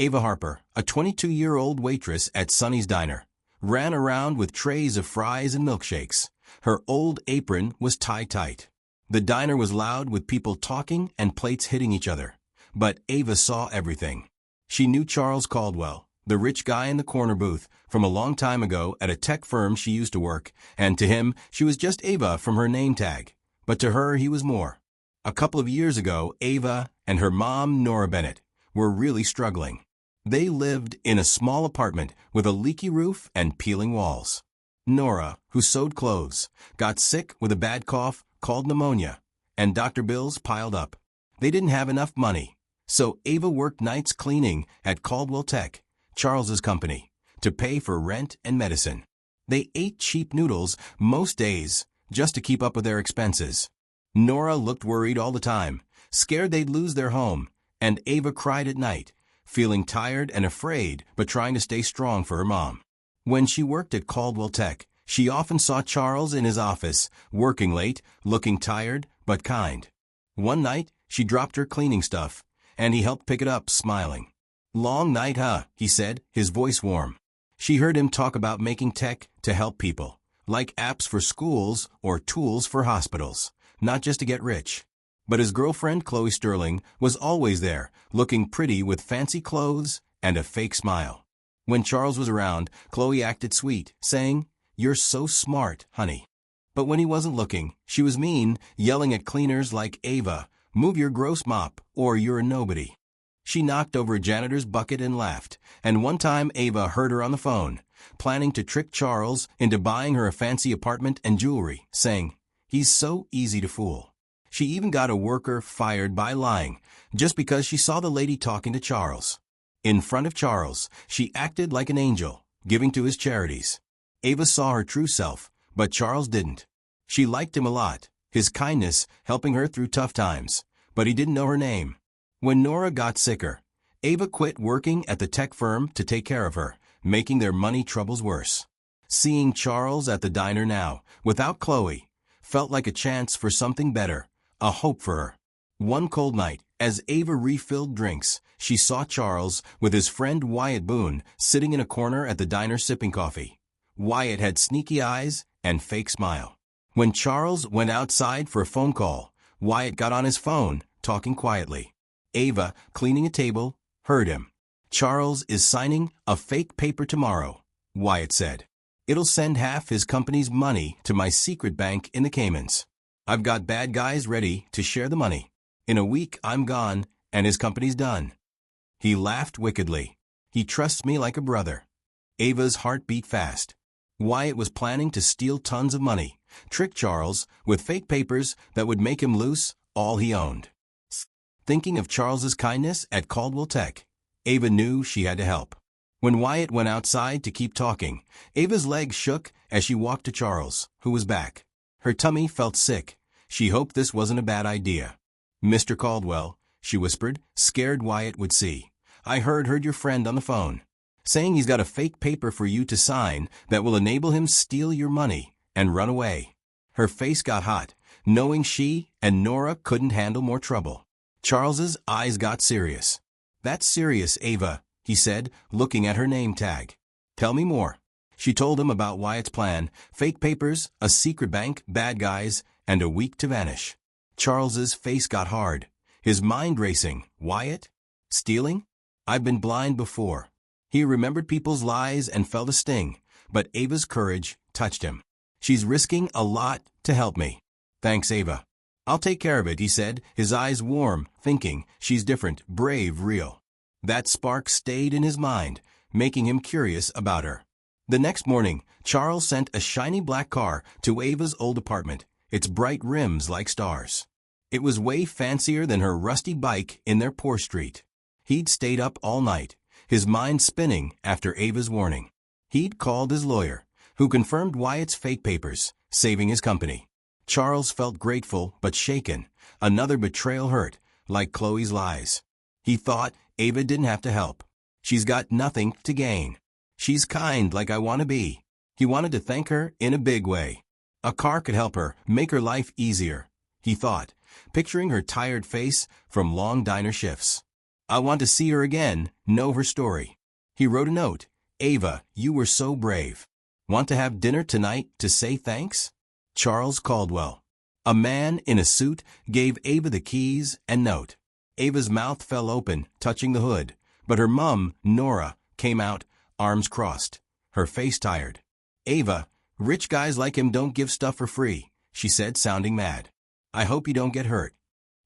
Ava Harper, a 22-year-old waitress at Sonny's Diner, ran around with trays of fries and milkshakes. Her old apron was tied tight. The diner was loud with people talking and plates hitting each other. But Ava saw everything. She knew Charles Caldwell, the rich guy in the corner booth, from a long time ago at a tech firm she used to work, and to him, she was just Ava from her name tag. But to her, he was more. A couple of years ago, Ava and her mom, Nora Bennett, were really struggling. They lived in a small apartment with a leaky roof and peeling walls. Nora, who sewed clothes, got sick with a bad cough called pneumonia, and doctor bills piled up. They didn't have enough money, so Ava worked nights cleaning at Caldwell Tech, Charles's company, to pay for rent and medicine. They ate cheap noodles most days just to keep up with their expenses. Nora looked worried all the time, scared they'd lose their home, and Ava cried at night, feeling tired and afraid but trying to stay strong for her mom. When she worked at Caldwell Tech, she often saw Charles in his office, working late, looking tired but kind. One night, she dropped her cleaning stuff, and he helped pick it up, smiling. "Long night, huh?" he said, his voice warm. She heard him talk about making tech to help people, like apps for schools or tools for hospitals, not just to get rich. But his girlfriend, Chloe Sterling, was always there, looking pretty with fancy clothes and a fake smile. When Charles was around, Chloe acted sweet, saying, "You're so smart, honey." But when he wasn't looking, she was mean, yelling at cleaners like Ava, "Move your gross mop, or you're a nobody." She knocked over a janitor's bucket and laughed, and one time Ava heard her on the phone, planning to trick Charles into buying her a fancy apartment and jewelry, saying, "He's so easy to fool." She even got a worker fired by lying, just because she saw the lady talking to Charles. In front of Charles, she acted like an angel, giving to his charities. Ava saw her true self, but Charles didn't. She liked him a lot, his kindness helping her through tough times, but he didn't know her name. When Nora got sicker, Ava quit working at the tech firm to take care of her, making their money troubles worse. Seeing Charles at the diner now, without Chloe, felt like a chance for something better, a hope for her. One cold night, as Ava refilled drinks, she saw Charles with his friend Wyatt Boone sitting in a corner at the diner sipping coffee. Wyatt had sneaky eyes and fake smile. When Charles went outside for a phone call, Wyatt got on his phone, talking quietly. Ava, cleaning a table, heard him. "Charles is signing a fake paper tomorrow," Wyatt said. "It'll send half his company's money to my secret bank in the Caymans. I've got bad guys ready to share the money. In a week, I'm gone, and his company's done." He laughed wickedly. "He trusts me like a brother." Ava's heart beat fast. Wyatt was planning to steal tons of money, trick Charles with fake papers that would make him lose all he owned. Thinking of Charles's kindness at Caldwell Tech, Ava knew she had to help. When Wyatt went outside to keep talking, Ava's legs shook as she walked to Charles, who was back. Her tummy felt sick. She hoped this wasn't a bad idea. "Mr. Caldwell," she whispered, scared Wyatt would see. "I heard your friend on the phone, saying he's got a fake paper for you to sign that will enable him steal your money and run away." Her face got hot, knowing she and Nora couldn't handle more trouble. Charles's eyes got serious. "That's serious, Ava," he said, looking at her name tag. "Tell me more." She told him about Wyatt's plan, fake papers, a secret bank, bad guys, and a week to vanish. Charles's face got hard, his mind racing. Wyatt? Stealing? I've been blind before. He remembered people's lies and felt a sting, but Ava's courage touched him. "She's risking a lot to help me." "Thanks, Ava." "I'll take care of it," he said, his eyes warm, thinking, she's different, brave, real. That spark stayed in his mind, making him curious about her. The next morning, Charles sent a shiny black car to Ava's old apartment, its bright rims like stars. It was way fancier than her rusty bike in their poor street. He'd stayed up all night, his mind spinning after Ava's warning. He'd called his lawyer, who confirmed Wyatt's fake papers, saving his company. Charles felt grateful but shaken. Another betrayal hurt, like Chloe's lies. He thought Ava didn't have to help. She's got nothing to gain. She's kind like I want to be. He wanted to thank her in a big way. A car could help her, make her life easier, he thought, picturing her tired face from long diner shifts. I want to see her again, know her story. He wrote a note. Ava, you were so brave. Want to have dinner tonight to say thanks? Charles Caldwell. A man in a suit gave Ava the keys and note. Ava's mouth fell open, touching the hood, but her mum, Nora, came out, arms crossed, her face tired. Ava, rich guys like him don't give stuff for free, she said, sounding mad. I hope you don't get hurt.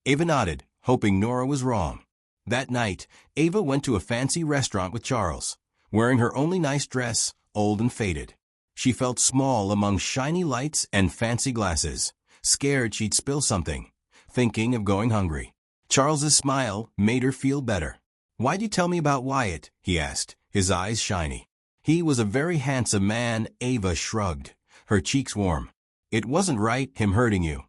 Ava nodded, hoping Nora was wrong. That night, Ava went to a fancy restaurant with Charles, wearing her only nice dress, old and faded. She felt small among shiny lights and fancy glasses, scared she'd spill something, thinking of going hungry. Charles's smile made her feel better. Why'd you tell me about Wyatt? He asked, his eyes shiny. He was a very handsome man. Ava shrugged, her cheeks warm. It wasn't right, him hurting you.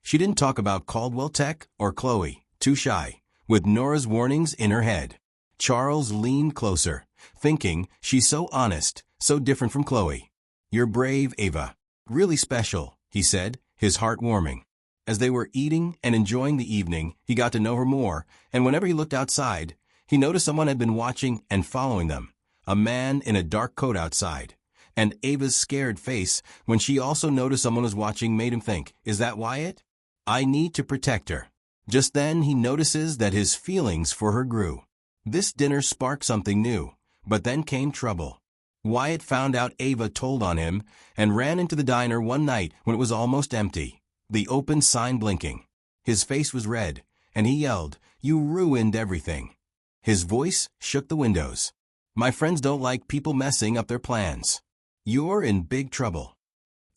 She didn't talk about Caldwell Tech or Chloe, too shy, with Nora's warnings in her head. Charles leaned closer, thinking, she's so honest, so different from Chloe. You're brave, Ava. Really special, he said, his heart warming. As they were eating and enjoying the evening, he got to know her more, and whenever he looked outside, he noticed someone had been watching and following them, a man in a dark coat outside. And Ava's scared face, when she also noticed someone was watching, made him think, is that Wyatt? I need to protect her. Just then he notices that his feelings for her grew. This dinner sparked something new, but then came trouble. Wyatt found out Ava told on him and ran into the diner one night when it was almost empty, the open sign blinking. His face was red, and he yelled, "You ruined everything." His voice shook the windows. My friends don't like people messing up their plans. You're in big trouble.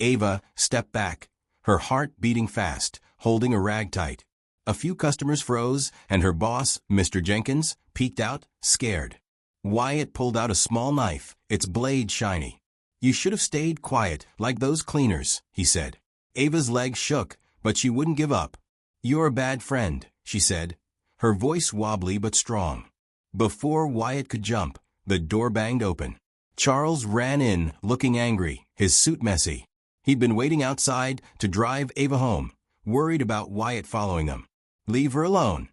Ava stepped back, her heart beating fast, holding a rag tight. A few customers froze, and her boss, Mr. Jenkins, peeked out, scared. Wyatt pulled out a small knife, its blade shiny. You should have stayed quiet, like those cleaners, he said. Ava's legs shook, but she wouldn't give up. You're a bad friend, she said, her voice wobbly but strong. Before Wyatt could jump, the door banged open. Charles ran in, looking angry, his suit messy. He'd been waiting outside to drive Ava home, worried about Wyatt following them. Leave her alone,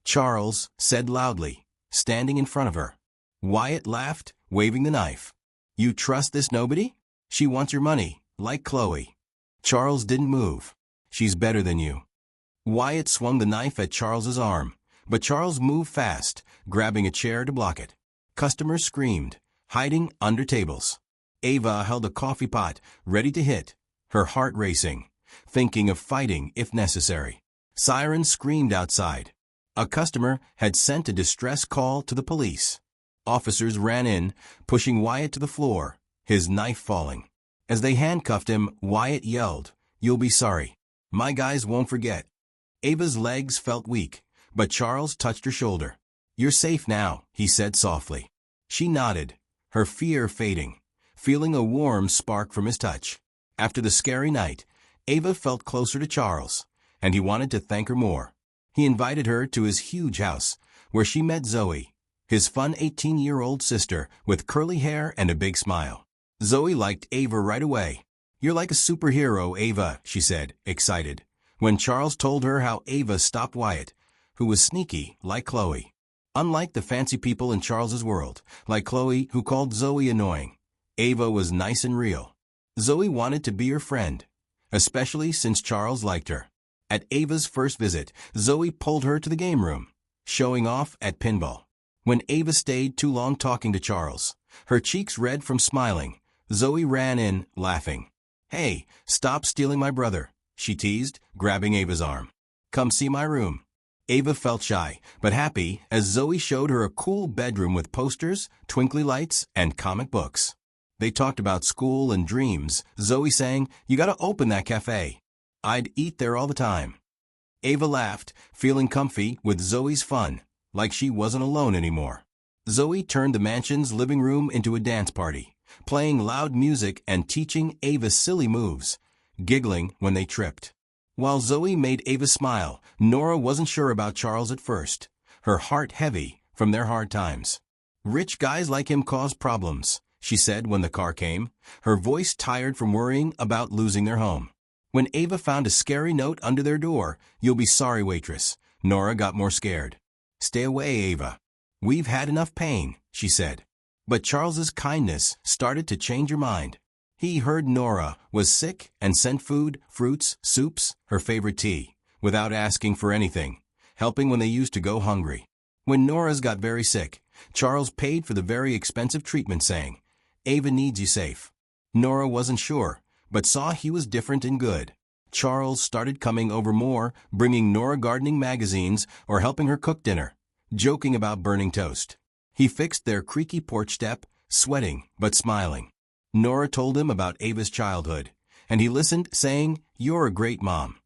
Charles said loudly, standing in front of her. Wyatt laughed, waving the knife. You trust this nobody? She wants your money, like Chloe. Charles didn't move. She's better than you. Wyatt swung the knife at Charles's arm, but Charles moved fast, grabbing a chair to block it. Customers screamed, hiding under tables. Ava held a coffee pot, ready to hit, her heart racing, thinking of fighting if necessary. Sirens screamed outside. A customer had sent a distress call to the police. Officers ran in, pushing Wyatt to the floor, his knife falling. As they handcuffed him, Wyatt yelled, "You'll be sorry. My guys won't forget." Ava's legs felt weak, but Charles touched her shoulder. You're safe now, he said softly. She nodded, her fear fading, feeling a warm spark from his touch. After the scary night, Ava felt closer to Charles, and he wanted to thank her more. He invited her to his huge house, where she met Zoe, his fun 18-year-old sister with curly hair and a big smile. Zoe liked Ava right away. You're like a superhero, Ava, she said, excited, when Charles told her how Ava stopped Wyatt, who was sneaky, like Chloe. Unlike the fancy people in Charles's world, like Chloe, who called Zoe annoying, Ava was nice and real. Zoe wanted to be her friend, especially since Charles liked her. At Ava's first visit, Zoe pulled her to the game room, showing off at pinball. When Ava stayed too long talking to Charles, her cheeks red from smiling, Zoe ran in, laughing. Hey, stop stealing my brother, she teased, grabbing Ava's arm. Come see my room. Ava felt shy, but happy as Zoe showed her a cool bedroom with posters, twinkly lights, and comic books. They talked about school and dreams, Zoe saying, You gotta open that cafe. I'd eat there all the time. Ava laughed, feeling comfy with Zoe's fun, like she wasn't alone anymore. Zoe turned the mansion's living room into a dance party, playing loud music and teaching Ava silly moves, giggling when they tripped. While Zoe made Ava smile, Nora wasn't sure about Charles at first, her heart heavy from their hard times. Rich guys like him cause problems, she said when the car came, her voice tired from worrying about losing their home. When Ava found a scary note under their door, You'll be sorry, waitress, Nora got more scared. Stay away, Ava. "We've had enough pain," she said. But Charles's kindness started to change her mind. He heard Nora was sick and sent food, fruits, soups, her favorite tea, without asking for anything, helping when they used to go hungry. When Nora's got very sick, Charles paid for the very expensive treatment, saying, "Ava needs you safe." Nora wasn't sure, but saw he was different and good. Charles started coming over more, bringing Nora gardening magazines or helping her cook dinner, joking about burning toast. He fixed their creaky porch step, sweating but smiling. Nora told him about Ava's childhood, and he listened, saying, "You're a great mom."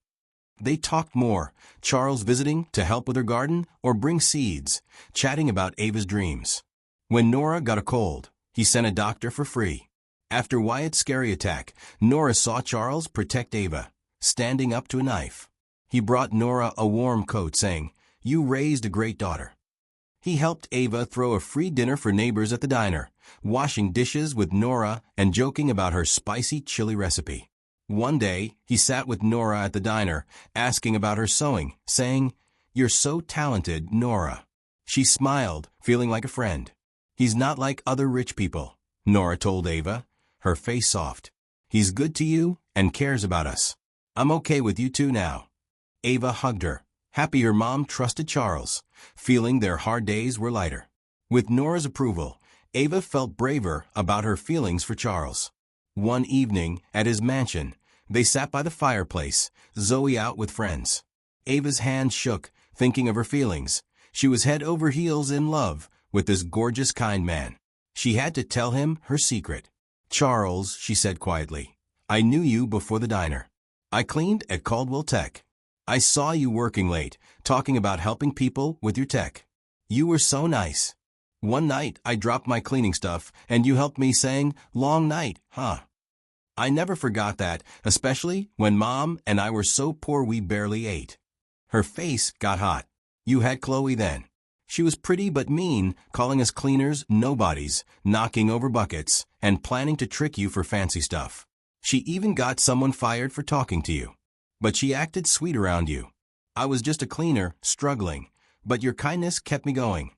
They talked more, Charles visiting to help with her garden or bring seeds, chatting about Ava's dreams. When Nora got a cold, he sent a doctor for free. After Wyatt's scary attack, Nora saw Charles protect Ava, standing up to a knife. He brought Nora a warm coat, saying, "You raised a great daughter." He helped Ava throw a free dinner for neighbors at the diner, washing dishes with Nora and joking about her spicy chili recipe. One day, he sat with Nora at the diner, asking about her sewing, saying, "You're so talented, Nora." She smiled, feeling like a friend. "He's not like other rich people," Nora told Ava, her face soft. "He's good to you and cares about us. I'm okay with you two now." Ava hugged her, happy her mom trusted Charles, feeling their hard days were lighter. With Nora's approval, Ava felt braver about her feelings for Charles. One evening, at his mansion, they sat by the fireplace, Zoe out with friends. Ava's hand shook, thinking of her feelings. She was head over heels in love with this gorgeous, kind man. She had to tell him her secret. "Charles," she said quietly, "I knew you before the diner. I cleaned at Caldwell Tech. I saw you working late, talking about helping people with your tech. You were so nice. One night I dropped my cleaning stuff and you helped me, saying, 'Long night, huh?' I never forgot that, especially when Mom and I were so poor we barely ate." Her face got hot. "You had Chloe then. She was pretty but mean, calling us cleaners nobodies, knocking over buckets, and planning to trick you for fancy stuff. She even got someone fired for talking to you. But she acted sweet around you. I was just a cleaner, struggling, but your kindness kept me going."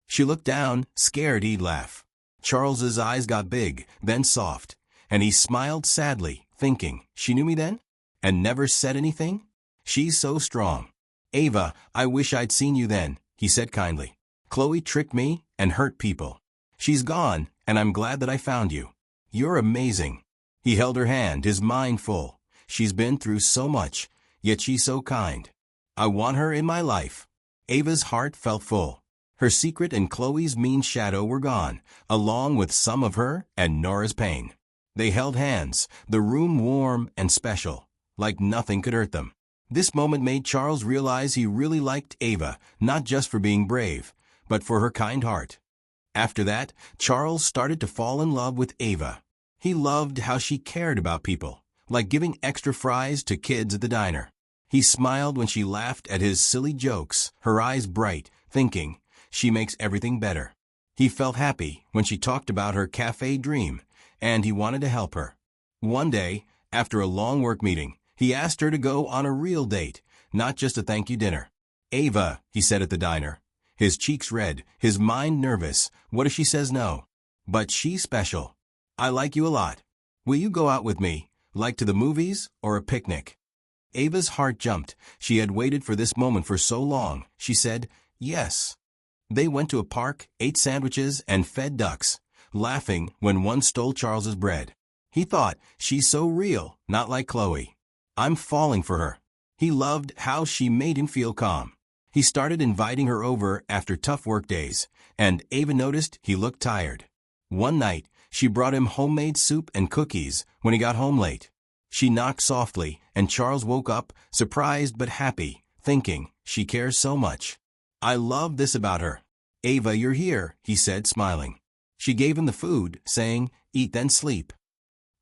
She looked down, scared he'd laugh. Charles's eyes got big, then soft, and he smiled sadly, thinking, "She knew me then? And never said anything? She's so strong." "Ava, I wish I'd seen you then," he said kindly. "Chloe tricked me and hurt people. She's gone, and I'm glad that I found you. You're amazing." He held her hand, his mind full. "She's been through so much, yet she's so kind. I want her in my life." Ava's heart felt full. Her secret and Chloe's mean shadow were gone, along with some of her and Nora's pain. They held hands, the room warm and special, like nothing could hurt them. This moment made Charles realize he really liked Ava, not just for being brave, but for her kind heart. After that, Charles started to fall in love with Ava. He loved how she cared about people, like giving extra fries to kids at the diner. He smiled when she laughed at his silly jokes, her eyes bright, thinking, "She makes everything better." He felt happy when she talked about her cafe dream, and he wanted to help her. One day, after a long work meeting, he asked her to go on a real date, not just a thank you dinner. "Ava," he said at the diner, his cheeks red, his mind nervous. "What if she says no? But she's special. I like you a lot. Will you go out with me, like to the movies or a picnic?" Ava's heart jumped. She had waited for this moment for so long. She said, "Yes." They went to a park, ate sandwiches, and fed ducks, laughing when one stole Charles's bread. He thought, "She's so real, not like Chloe. I'm falling for her." He loved how she made him feel calm. He started inviting her over after tough work days, and Ava noticed he looked tired. One night, she brought him homemade soup and cookies when he got home late. She knocked softly, and Charles woke up, surprised but happy, thinking, "She cares so much. I love this about her." "Ava, you're here," he said, smiling. She gave him the food, saying, "Eat then sleep."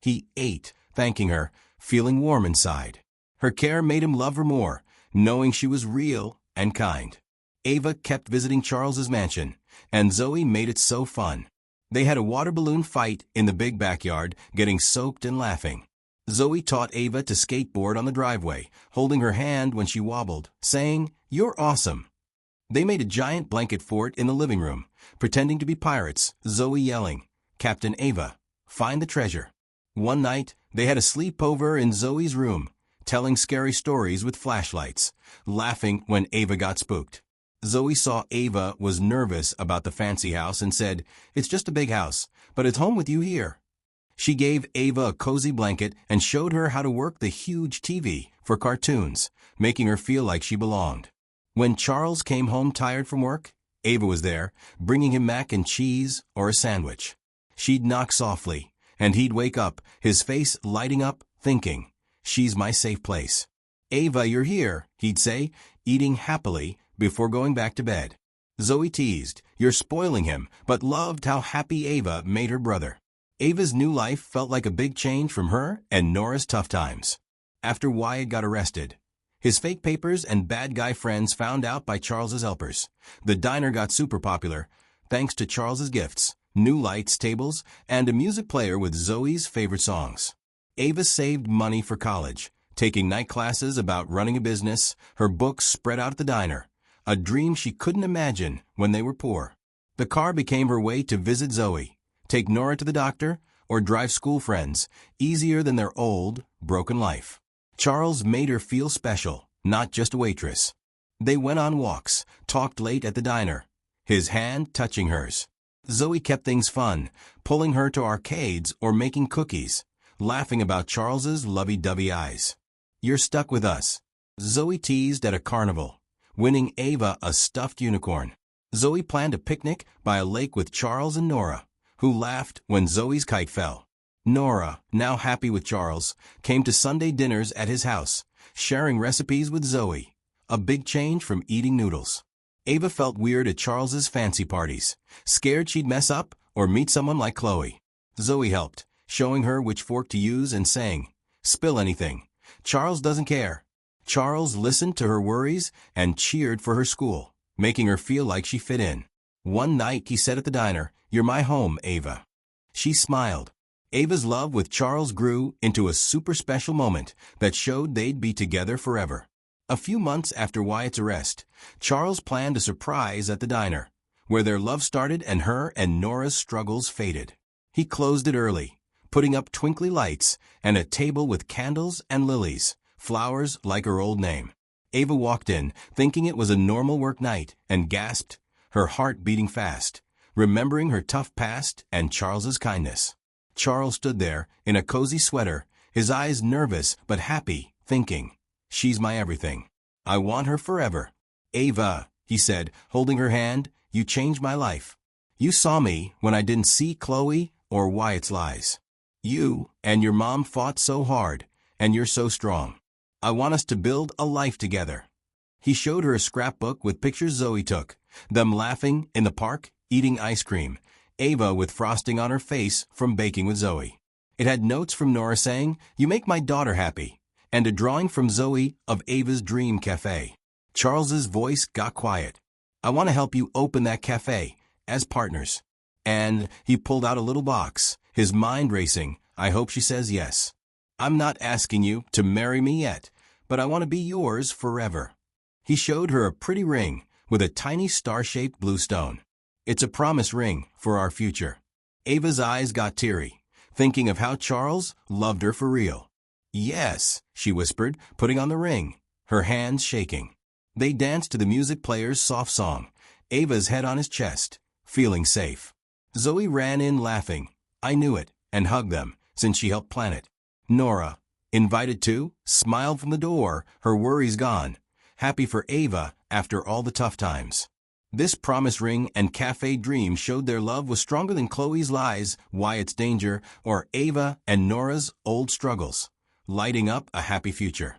He ate, thanking her, feeling warm inside. Her care made him love her more, knowing she was real and kind. Ava kept visiting Charles's mansion, and Zoe made it so fun. They had a water balloon fight in the big backyard, getting soaked and laughing. Zoe taught Ava to skateboard on the driveway, holding her hand when she wobbled, saying, "You're awesome." They made a giant blanket fort in the living room, pretending to be pirates, Zoe yelling, "Captain Ava, find the treasure." One night, they had a sleepover in Zoe's room, telling scary stories with flashlights, laughing when Ava got spooked. Zoe saw Ava was nervous about the fancy house and said, "It's just a big house, but it's home with you here." She gave Ava a cozy blanket and showed her how to work the huge TV for cartoons, making her feel like she belonged. When Charles came home tired from work, Ava was there, bringing him mac and cheese or a sandwich. She'd knock softly, and he'd wake up, his face lighting up, thinking, "She's my safe place." "Ava, you're here," he'd say, eating happily before going back to bed. Zoe teased, "You're spoiling him," but loved how happy Ava made her brother. Ava's new life felt like a big change from her and Nora's tough times. After Wyatt got arrested, his fake papers and bad guy friends found out by Charles's helpers, the diner got super popular thanks to Charles's gifts, new lights, tables, and a music player with Zoe's favorite songs. Ava saved money for college, taking night classes about running a business, her books spread out at the diner, a dream she couldn't imagine when they were poor. The car became her way to visit Zoe, take Nora to the doctor, or drive school friends, easier than their old, broken life. Charles made her feel special, not just a waitress. They went on walks, talked late at the diner, his hand touching hers. Zoe kept things fun, pulling her to arcades or making cookies, laughing about Charles's lovey-dovey eyes. "You're stuck with us," Zoe teased at a carnival, winning Ava a stuffed unicorn. Zoe planned a picnic by a lake with Charles and Nora, who laughed when Zoe's kite fell. Nora, now happy with Charles, came to Sunday dinners at his house, sharing recipes with Zoe, a big change from eating noodles. Ava felt weird at Charles's fancy parties, scared she'd mess up or meet someone like Chloe. Zoe helped, showing her which fork to use and saying, "Spill anything. Charles doesn't care." Charles listened to her worries and cheered for her school, making her feel like she fit in. One night he said at the diner, "You're my home, Ava." She smiled. Ava's love with Charles grew into a super special moment that showed they'd be together forever. A few months after Wyatt's arrest, Charles planned a surprise at the diner, where their love started and her and Nora's struggles faded. He closed it early, putting up twinkly lights and a table with candles and lilies, flowers like her old name. Ava walked in, thinking it was a normal work night, and gasped, her heart beating fast, remembering her tough past and Charles's kindness. Charles stood there, in a cozy sweater, his eyes nervous but happy, thinking, "She's my everything. I want her forever." "Ava," he said, holding her hand, "you changed my life. You saw me when I didn't see Chloe or Wyatt's lies. You and your mom fought so hard, and you're so strong. I want us to build a life together." He showed her a scrapbook with pictures Zoe took, them laughing in the park, eating ice cream, Ava with frosting on her face from baking with Zoe. It had notes from Nora saying, "You make my daughter happy," and a drawing from Zoe of Ava's dream cafe. Charles's voice got quiet. "I want to help you open that cafe, as partners." And he pulled out a little box, his mind racing. "I hope she says yes. I'm not asking you to marry me yet, but I want to be yours forever." He showed her a pretty ring with a tiny star-shaped blue stone. "It's a promise ring for our future." Ava's eyes got teary, thinking of how Charles loved her for real. "Yes," she whispered, putting on the ring, her hands shaking. They danced to the music player's soft song, Ava's head on his chest, feeling safe. Zoe ran in laughing, "I knew it," and hugged them, since she helped plan it. Nora, invited too, smiled from the door, her worries gone, happy for Ava after all the tough times. This promise ring and cafe dream showed their love was stronger than Chloe's lies, Wyatt's danger, or Ava and Nora's old struggles, lighting up a happy future.